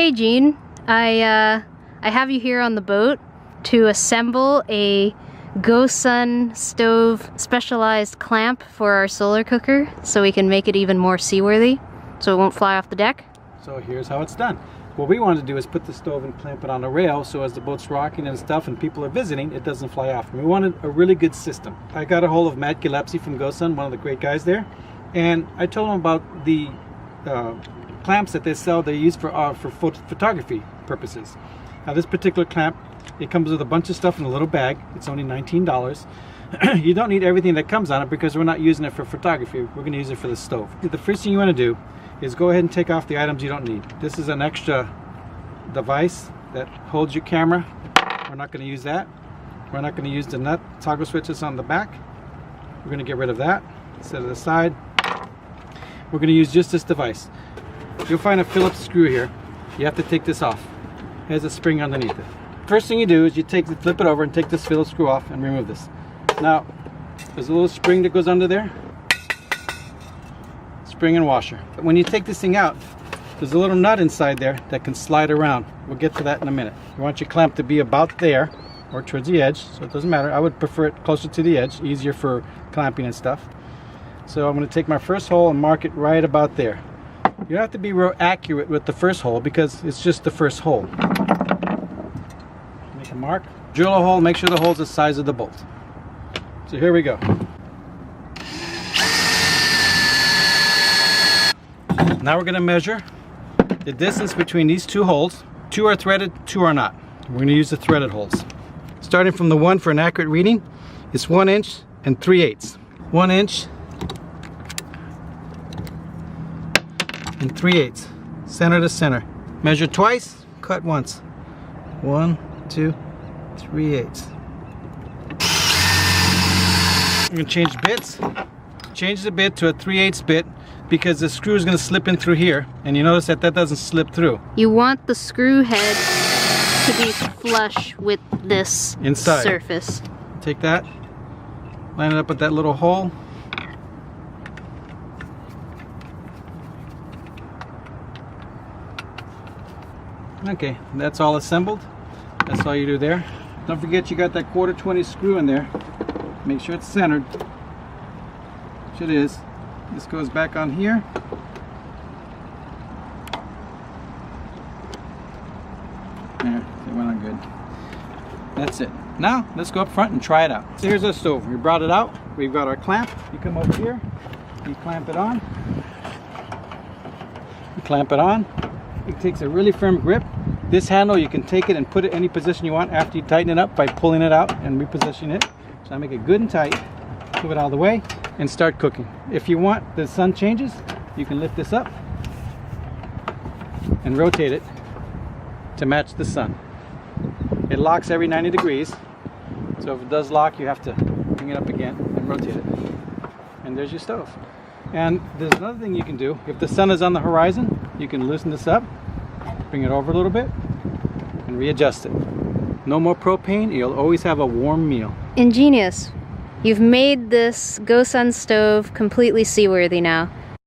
Hey Gene, I have you here on the boat to assemble a GoSun stove specialized clamp for our solar cooker so we can make it even more seaworthy so it won't fly off the deck. So here's how it's done. What we want to do is put the stove and clamp it on a rail so as the boat's rocking and stuff and people are visiting, it doesn't fly off. We wanted a really good system. I got a hold of Matt Gillespie from GoSun, one of the great guys there, and I told him about the clamps that they sell. They use for photography purposes. Now this particular clamp, it comes with a bunch of stuff in a little bag. It's only $19. You don't need everything that comes on it because we're not using it for photography. We're going to use it for the stove. The first thing you want to do is go ahead and take off the items you don't need. This is an extra device that holds your camera. We're not going to use that. We're not going to use the nut toggle switches on the back. We're going to get rid of that. Set it aside. We're going to use just this device. You'll find a Phillips screw here. You have to take this off. There's a spring underneath it. First thing you do is you flip it over and take this Phillips screw off and remove this. Now, there's a little spring that goes under there. Spring and washer. But when you take this thing out, there's a little nut inside there that can slide around. We'll get to that in a minute. You want your clamp to be about there or towards the edge, so it doesn't matter. I would prefer it closer to the edge, easier for clamping and stuff. So I'm going to take my first hole and mark it right about there. You don't have to be real accurate with the first hole because it's just the first hole. Make a mark. Drill a hole, make sure the hole's the size of the bolt. So here we go. Now we're going to measure the distance between these two holes. 2 are threaded, 2 are not. We're going to use the threaded holes. Starting from the one for an accurate reading, it's 1 inch and 3/8. 1 inch and 3/8. Center to center. Measure twice, cut once. 1, 2, 3/8. I'm going to change bits. Change the bit to a 3/8 bit because the screw is going to slip in through here, and you notice that doesn't slip through. You want the screw head to be flush with this inside surface. Take that, line it up with that little hole. Okay, that's all assembled. That's all you do there. Don't forget you got that 1/4 screw in there. Make sure it's centered. Which it is. This goes back on here. There, it went on good. That's it. Now, let's go up front and try it out. So here's our stove. We brought it out. We've got our clamp. You come over here. You clamp it on. You clamp it on. It takes a really firm grip. This handle, you can take it and put it any position you want after you tighten it up by pulling it out and repositioning it. So I make it good and tight, move it all the way, and start cooking. If you want the sun changes, you can lift this up and rotate it to match the sun. It locks every 90 degrees, so if it does lock, you have to bring it up again and rotate it. And there's your stove. And there's another thing you can do. If the sun is on the horizon, you can loosen this up, bring it over a little bit, and readjust it. No more propane, you'll always have a warm meal. Ingenious. You've made this GoSun stove completely seaworthy now.